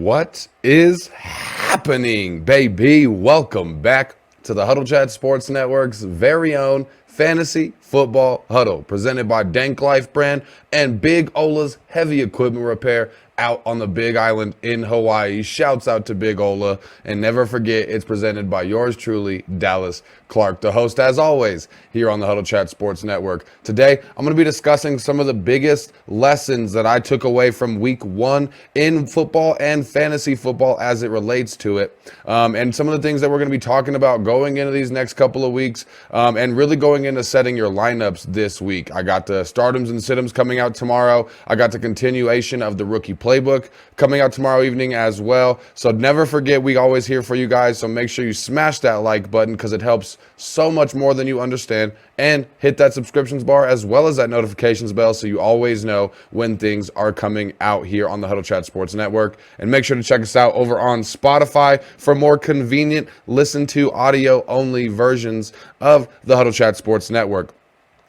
What is happening, baby? Welcome back to the Huddle Chat Sports Network's very own Fantasy Football Huddle, presented by Danklyfe brand and Big Ola's Heavy Equipment Repair out on the Big Island in Hawaii. Shouts out to Big Ola, and never forget it's presented by yours truly, Dallas Clark, the host as always here on the Huddle Chat Sports Network. Today, I'm going to be discussing some of the biggest lessons that I took away from week one in football and fantasy football as it relates to it, and some of the things that we're going to be talking about going into these next couple of weeks, and really going into setting your lineups this week. I got the startums and situms coming out tomorrow. I got the continuation of the rookie playbook coming out tomorrow evening as well. So never forget, we always here for you guys. So make sure you smash that like button because it helps so much more than you understand. And hit that subscriptions bar as well as that notifications bell so you always know when things are coming out here on the Huddle Chat Sports Network. And make sure to check us out over on Spotify for more convenient listen to audio only versions of the Huddle Chat Sports Network.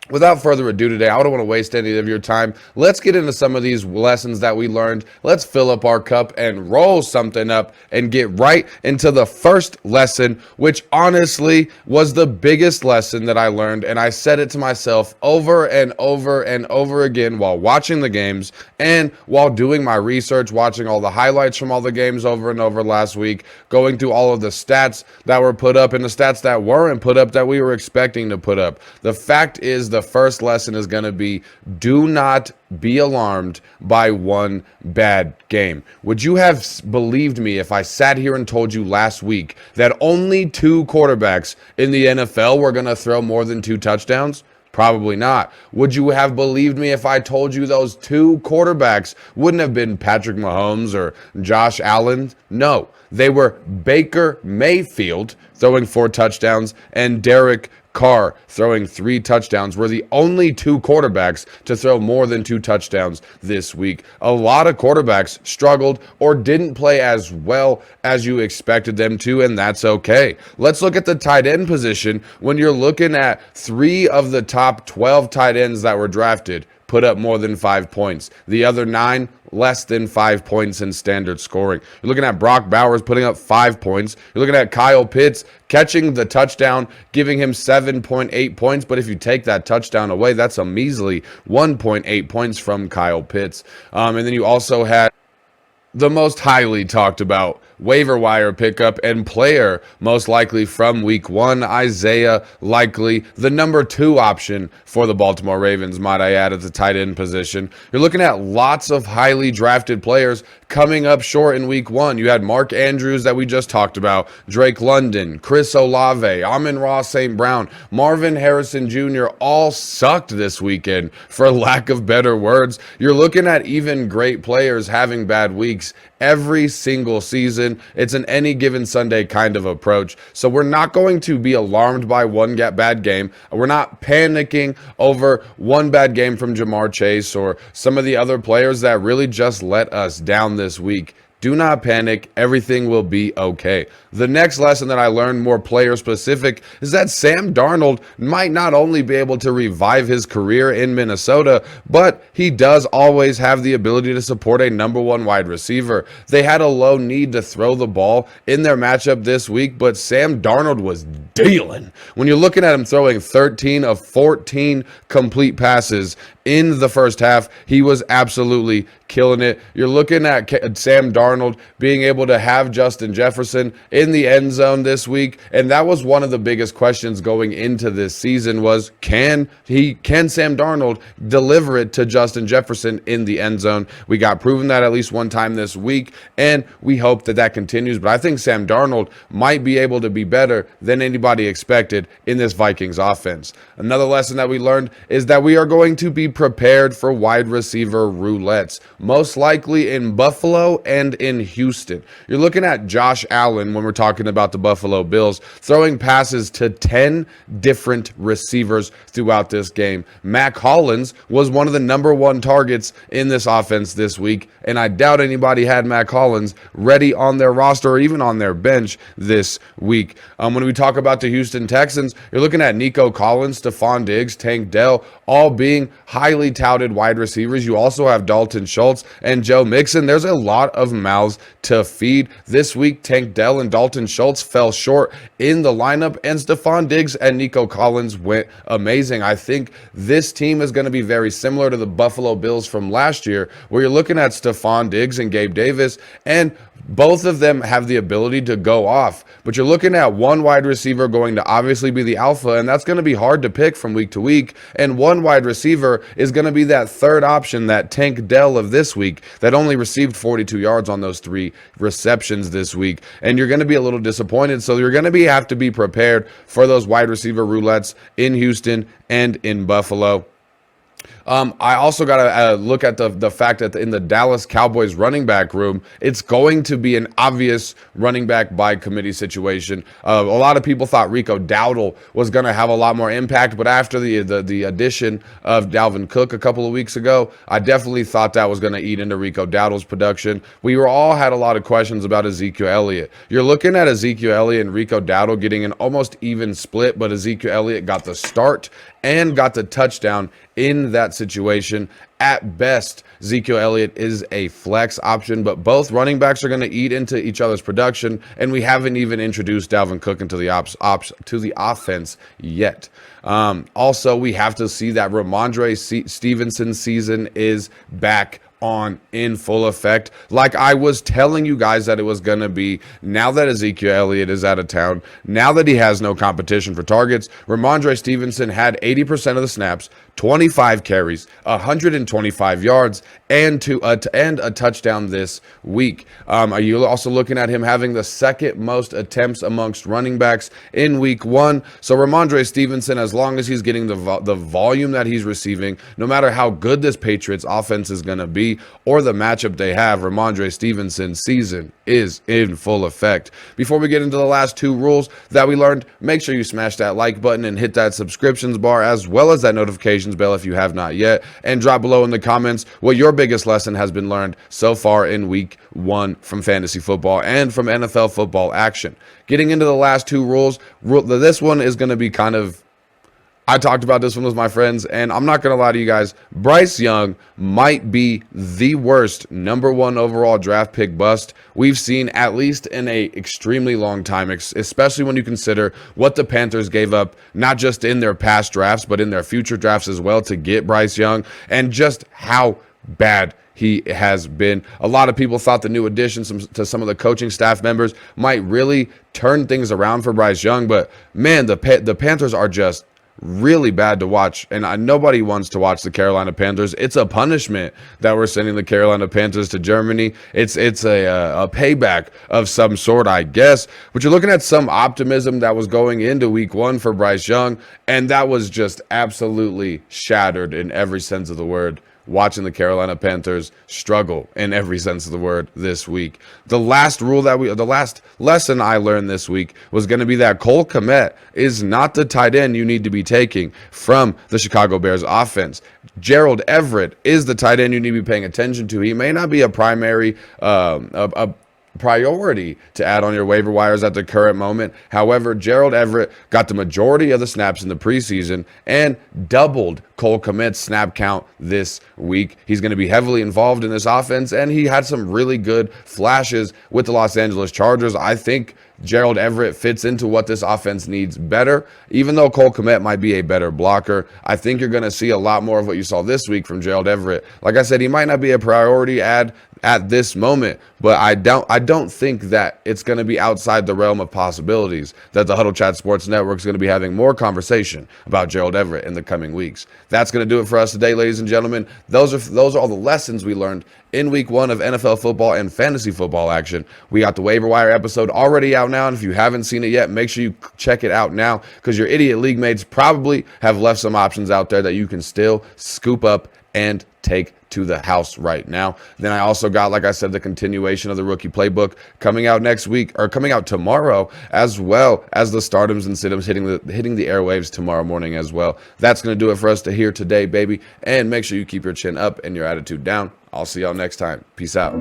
Without further ado today, I don't want to waste any of your time. Let's get into some of these lessons that we learned. Let's fill up our cup and roll something up and get right into the first lesson, which honestly was the biggest lesson that I learned. And I said it to myself over and over and over again while watching the games and while doing my research, watching all the highlights from all the games over and over last week, going through all of the stats that were put up and the stats that weren't put up that we were expecting to put up. The fact is, the first lesson is going to be, do not be alarmed by one bad game. Would you have believed me if I sat here and told you last week that only two quarterbacks in the NFL were going to throw more than 2 touchdowns? Probably not. Would you have believed me if I told you those 2 quarterbacks wouldn't have been Patrick Mahomes or Josh Allen? No. They were Baker Mayfield throwing 4 touchdowns and Derek Carr throwing 3 touchdowns. Were the only 2 quarterbacks to throw more than 2 touchdowns this week. A lot of quarterbacks struggled or didn't play as well as you expected them to, and that's okay. Let's look at the tight end position. When you're looking at 3 of the top 12 tight ends that were drafted, put up more than 5 points. The other 9, less than 5 points in standard scoring. You're looking at Brock Bowers putting up 5 points. You're looking at Kyle Pitts catching the touchdown, giving him 7.8 points. But if you take that touchdown away, that's a measly 1.8 points from Kyle Pitts. And then you also had the most highly talked about waiver wire pickup and player most likely from week 1, Isaiah Likely, the number 2 option for the Baltimore Ravens, might I add, at the tight end position. You're looking at lots of highly drafted players coming up short in week 1. You had Mark Andrews that we just talked about, Drake London, Chris Olave, Amon-Ra St. Brown, Marvin Harrison Jr. all sucked this weekend, for lack of better words. You're looking at even great players having bad weeks every single season. It's an any given Sunday kind of approach. So we're not going to be alarmed by one bad game. We're not panicking over one bad game from Jamar Chase or some of the other players that really just let us down this week. Do not panic. Everything will be okay. The next lesson that I learned, more player specific, is that Sam Darnold might not only be able to revive his career in Minnesota, but he does always have the ability to support a number 1 wide receiver. They had a low need to throw the ball in their matchup this week, but Sam Darnold was dealing. When you're looking at him throwing 13 of 14 complete passes in the first half, he was absolutely killing it. You're looking at Sam Darnold being able to have Justin Jefferson in the end zone this week, and that was one of the biggest questions going into this season was, can Sam Darnold deliver it to Justin Jefferson in the end zone? We got proven that at least one time this week, and we hope that that continues, but I think Sam Darnold might be able to be better than anybody expected in this Vikings offense. Another lesson that we learned is that we are going to be prepared for wide receiver roulettes, most likely in Buffalo and in Houston. You're looking at Josh Allen when we're talking about the Buffalo Bills, throwing passes to 10 different receivers throughout this game. Mac Hollins was one of the number 1 targets in this offense this week, and I doubt anybody had Mac Hollins ready on their roster or even on their bench this week. When we talk about the Houston Texans, you're looking at Nico Collins, Stephon Diggs, Tank Dell, all being highly touted wide receivers. You also have Dalton Schultz Schultz and Joe Mixon. There's a lot of mouths to feed. This week, Tank Dell and Dalton Schultz fell short in the lineup, and Stephon Diggs and Nico Collins went amazing. I think this team is going to be very similar to the Buffalo Bills from last year, where you're looking at Stephon Diggs and Gabe Davis, and both of them have the ability to go off, but you're looking at one wide receiver going to obviously be the alpha, and that's going to be hard to pick from week to week, and one wide receiver is going to be that third option, that Tank Dell of this week that only received 42 yards on those 3 receptions this week, and you're going to be a little disappointed, so you're going to have to be prepared for those wide receiver roulettes in Houston and in Buffalo. I also got to look at the fact that in the Dallas Cowboys running back room, it's going to be an obvious running back by committee situation. A lot of people thought Rico Dowdle was going to have a lot more impact, but after the addition of Dalvin Cook a couple of weeks ago, I definitely thought that was going to eat into Rico Dowdle's production. We all had a lot of questions about Ezekiel Elliott. You're looking at Ezekiel Elliott and Rico Dowdle getting an almost even split, but Ezekiel Elliott got the start and got the touchdown in that situation. At best, Ezekiel Elliott is a flex option, but both running backs are going to eat into each other's production, and we haven't even introduced Dalvin Cook into the offense yet. Also, we have to see that Ramondre Stevenson season is back on in full effect, like I was telling you guys that it was going to be. Now that Ezekiel Elliott is out of town, now that he has no competition for targets, Ramondre Stevenson had 80% of the snaps, 25 carries, 125 yards, and a touchdown this week. Are you also looking at him having the second most attempts amongst running backs in week 1? So Ramondre Stevenson, as long as he's getting the volume that he's receiving, no matter how good this Patriots offense is going to be or the matchup they have, Ramondre Stevenson's season is in full effect. Before we get into the last 2 rules that we learned, make sure you smash that like button and hit that subscriptions bar as well as that notifications bell if you have not yet, and drop below in the comments what your biggest lesson has been learned so far in week 1 from fantasy football and from NFL football action. Getting into the last 2 rules, this one is going to be kind of, I talked about this one with my friends, and I'm not going to lie to you guys, Bryce Young might be the worst #1 overall draft pick bust we've seen at least in a extremely long time, especially when you consider what the Panthers gave up, not just in their past drafts, but in their future drafts as well to get Bryce Young, and just how bad he has been. A lot of people thought the new additions to some of the coaching staff members might really turn things around for Bryce Young, but man, the Panthers are just really bad to watch, and nobody wants to watch the Carolina Panthers. It's a punishment that we're sending the Carolina Panthers to Germany. It's a payback of some sort, I guess. But you're looking at some optimism that was going into week 1 for Bryce Young, and that was just absolutely shattered in every sense of the word, watching the Carolina Panthers struggle in every sense of the word this week. The last lesson I learned this week was going to be that Cole Kmet is not the tight end you need to be taking from the Chicago Bears offense. Gerald Everett is the tight end you need to be paying attention to. He may not be a primary priority to add on your waiver wires at the current moment. However, Gerald Everett got the majority of the snaps in the preseason and doubled Cole Kmet's snap count this week. He's going to be heavily involved in this offense, and he had some really good flashes with the Los Angeles Chargers. I think Gerald Everett fits into what this offense needs better. Even though Cole Kmet might be a better blocker, I think you're going to see a lot more of what you saw this week from Gerald Everett. Like I said, he might not be a priority add at this moment, but I don't think that it's going to be outside the realm of possibilities that the Huddle Chat Sports Network is going to be having more conversation about Gerald Everett in the coming weeks. That's going to do it for us today, ladies and gentlemen. Those are all the lessons we learned in week 1 of NFL football and fantasy football action. We got the waiver wire episode already out now, and if you haven't seen it yet, make sure you check it out now, because your idiot league mates probably have left some options out there that you can still scoop up and take to the house right now. Then I also got, like I said, the continuation of the rookie playbook coming out next week, or coming out tomorrow, as well as the stardoms and situms hitting the airwaves tomorrow morning as well. That's going to do it for us to here today, baby. And make sure you keep your chin up and your attitude down. I'll see y'all next time. Peace out.